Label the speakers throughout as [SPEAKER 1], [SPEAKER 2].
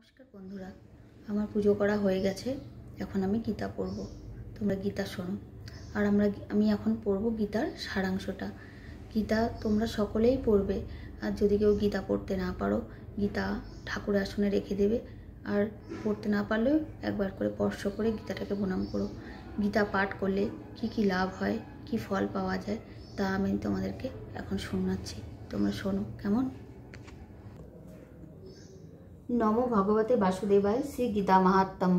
[SPEAKER 1] নমস্কার বন্ধুরা, আমার পুজো করা হয়ে গেছে। এখন আমি গীতা পড়ব, তোমরা গীতা শোনো। আর আমি এখন পড়ব গীতার সারাংশটা। গীতা তোমরা সকলেই পড়বে, আর যদি কেউ গীতা পড়তে না পারো, গীতা ঠাকুরের আসনে রেখে দেবে। আর পড়তে না পারলেও একবার করে স্পর্শ করে গীতাটাকে প্রণাম করো। গীতা পাঠ করলে কি কি লাভ হয়, কি ফল পাওয়া যায়, তা আমি তোমাদেরকে এখন শোনাচ্ছি, তোমরা শোনো কেমন। নমো ভগবতে বাসুদেবায়। শ্রী গীতা মাহাত্ম্যম।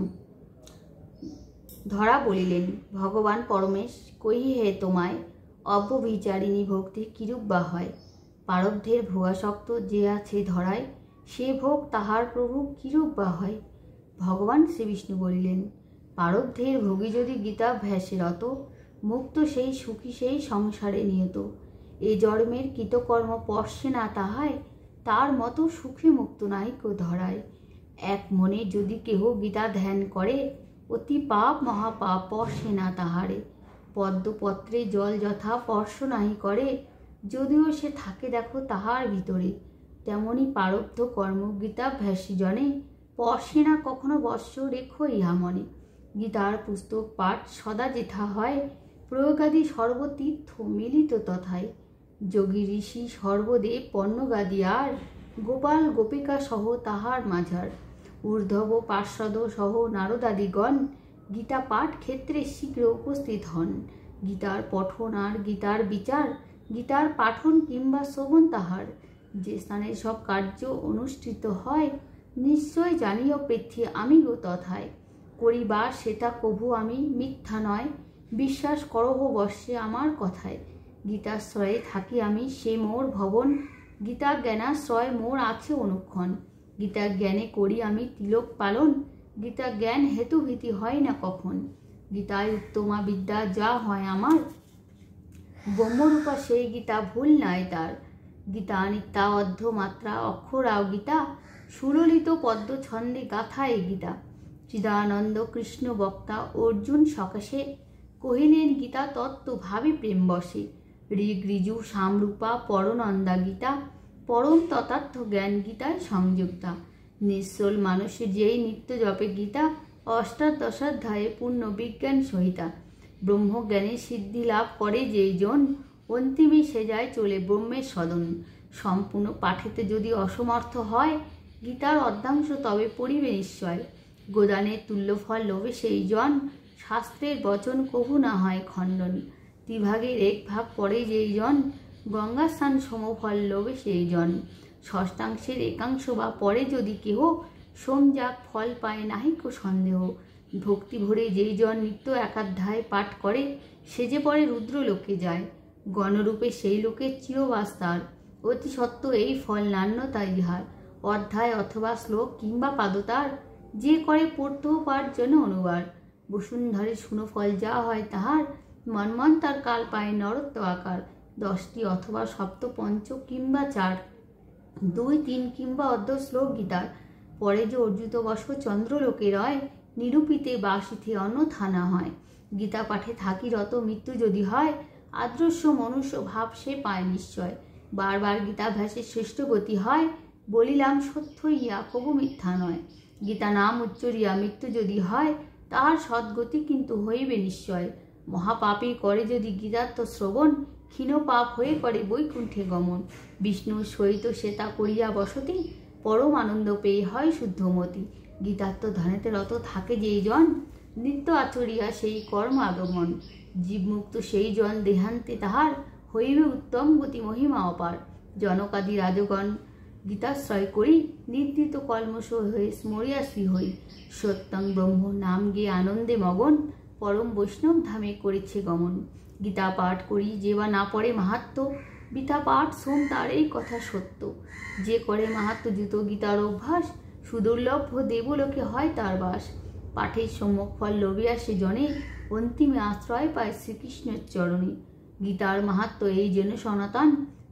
[SPEAKER 1] ধরা বলিলেন, ভগবান পরমেশ কহি হে তোমায়, অব্যভিচারিণী ভক্তি কিরূপ বা হয়। পারব্ধের ভুয়াসক্ত যে আছে ধরায়, সে ভোগ তাহার প্রভু কিরূপ বা হয়। ভগবান শ্রীবিষ্ণু বলিলেন, পারব্ধের ভোগী যদি গীতাভ্যাসে রত, মুক্ত সেই সুখী সেই সংসারে নিয়ত। এ জন্মের কৃতকর্ম পশ্যে না তাহায়, তার মতো সুখে মুক্ত নাইক ধরায়। এক মনে যদি কেহ গীতা ধ্যান করে, অতি পাপ মহাপাপ পশ্যে না তাহারে। পদ্মপত্রে জল যথা স্পর্শ নাহি করে, যদিও সে থাকে দেখো তাহার ভিতরে। তেমনি পারব্ধ কর্ম গীতাভ্যাসী জনে, পশ্যে না কখনো বশ্য রেখো ইহা মনে। গীতার পুস্তক পাঠ সদা যেথা হয়, প্রয়োগাদি সর্বতীর্থ মিলিত তথায়। যোগী ঋষি সর্বদেব পণ্যগাদি আর, গোপাল গোপিকা সহ তাহার মাঝার। ঊর্ধ্ব পার্শ্বদ সহ নারদাদিগণ, গীতা পাঠ ক্ষেত্রে শীঘ্র উপস্থিত হন। গীতার পঠন আর গীতার বিচার, গীতার পাঠন কিংবা শ্রবণ তাহার। যে স্থানে সব কার্য অনুষ্ঠিত হয়, নিশ্চয় জানিও পৃথ্বী আমি গো তথায়। করিবার সেটা কভু আমি মিথ্যা নয়, বিশ্বাস করহ বশ্যে আমার কথায়। গীতাশ্রয়ে থাকি আমি সে মোর ভবন, গীতা জ্ঞানাশ্রয় মোর আছে অনুক্ষণ। গীতা জ্ঞানে করি আমি তিলক পালন, গীতা জ্ঞান হেতু ভীতি হয় না কখন। গীতায় উত্তমা বিদ্যা যা হয় আমার, ব্রহ্মরূপা সেই গীতা ভুল নাই তার। গীতা নিত্যা অর্ধ মাত্রা অক্ষরাও গীতা, সুললিত পদ্ম ছন্দে গাথা এই গীতা। চিদানন্দ কৃষ্ণ বক্তা অর্জুন সকাশে, কহিলেন গীতা তত্ত্ব ভাবি প্রেম বসে। ঋগ ঋজু সামরূপা পরনন্দা গীতা, পরম তথার্থ জ্ঞান গীতায় সংযুক্তা। নিশ্চল মানুষের যেই নিত্য জপে গীতা, অষ্টাদশাধ্যায়ে পূর্ণ বিজ্ঞান সহিতা। ব্রহ্মজ্ঞানে সিদ্ধি লাভ করে যেই জন, অন্তিমে সে যায় চলে ব্রহ্মের সদন। সম্পূর্ণ পাঠেতে যদি অসমর্থ হয়, গীতার অর্ধাংশ তবে পড়িবে নিশ্চয়। গোদানের তুল্য ফল লোভে সেই জন, শাস্ত্রের বচন কভু না হয় খণ্ডন। ত্রিভাগের এক ভাগ পড়ে যেই জন, গঙ্গা স্নান সমফল লোভে সেই জন। ষষ্ঠাংশের একাংশ বা পড়ে যদি কেহ, সোমযাগ ফল পায় নাহিক সন্দেহ। ভক্তি ভরে যেই জন নিত্য একাধ্যায় পাঠ করে, সে যে পরে রুদ্রলোকে যায়। গণরূপে সেই লোকের চিরবাস তার, অতি সত্য এই ফল নান্যতা ইহার। অধ্যায় অথবা শ্লোক কিংবা পাদতার, যে করে পড়তেও পাঠ যেন অনুবার। বসুন্ধরে শুনো ফল যা হয় তাহার, মন্বন্তর কাল পায় নরত্ব আকার। 10টি অথবা সপ্ত পঞ্চ কিংবা 4, 2, 3 কিংবা অর্ধ শ্লোক গীতার। পরে যে অর্জিত বর্ষ চন্দ্রলোকে রয়, নিরূপিতে বাসিতে অন্যথা না হয়। গীতা পাঠে থাকি রত মৃত্যু যদি হয়, আদর্শ মনুষ্য ভাব সে পায় নিশ্চয়। বারবার গীতাভ্যাসের শ্রেষ্ঠ গতি হয়, বলিলাম সত্য ইয়া কবু মিথ্যা নয়। গীতা নাম উচ্চরিয়া মৃত্যু যদি হয়, তাহার সদ্গতি কিন্তু হইবে নিশ্চয়। মহাপাপী করে যদি গীতার্থ শ্রবণ, ক্ষীণ পাপ হয়ে করে বৈকুণ্ঠে গমন। বিষ্ণুর সহিত সে তা করিয়া বসতি, পরম আনন্দ পেয়ে হয় শুদ্ধমতি। গীতার্থ ধ্যানেতে রত থাকে যেই জন, নিত্য আচরিয়া সেই কর্ম আগমন। জীবমুক্ত সেই জন দেহান্তে তাহার, হইবে উত্তম গতি মহিমা অপার। জনকাদি রাজগণ গীতাশ্রয় করি, নির্দিত কলমশ হয়ে স্মরিয়া শ্রী হই। সত্যং ব্রহ্ম নাম গে আনন্দে মগন, পরম বৈষ্ণব ধামে করেছে গমন। গীতা পাঠ করি যে বা না পড়ে মাহাত্ম্য, গীতা পাঠ শোন তার এই কথা সত্য। যে করে মাহাত্ম্যযুত গীতার অভ্যাস, সুদুর্লভ দেবলোকে হয় তার বাস। পাঠের সম্যক ফল লভিয়া সে জনে, অন্তিমে আশ্রয় পায় শ্রীকৃষ্ণের চরণে। গীতার মাহাত্ম্য এই যেন সনাতন,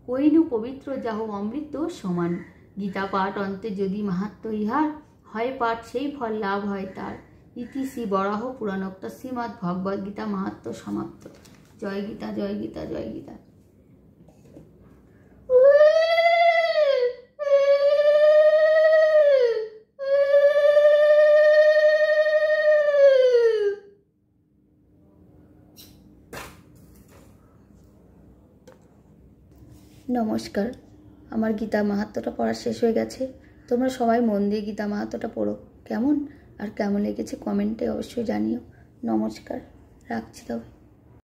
[SPEAKER 1] কইনু পবিত্র যাহ অমৃত সমান। গীতা পাঠ অন্তে যদি মাহাত্ম্য ইহার হয় পাঠ, সেই ফল লাভ হয় তার। ইতি শ্রী বরাহ পুরাণোক্ত শ্রীমদ্ ভগবদ্ গীতা মাহাত্ম্য সমাপ্ত। জয় গীতা, জয় গীতা, জয় গীতা। নমস্কার। আমার গীতা মাহাত্ম্যটা পড়া শেষ হয়ে গেছে। তোমরা সবাই মন দিয়ে গীতা মাহাত্ম্যটা পড়ো, কেমন? আর কেমন লেগেছে কমেন্টে অবশ্যই জানিও। নমস্কার, রাখছি তবে।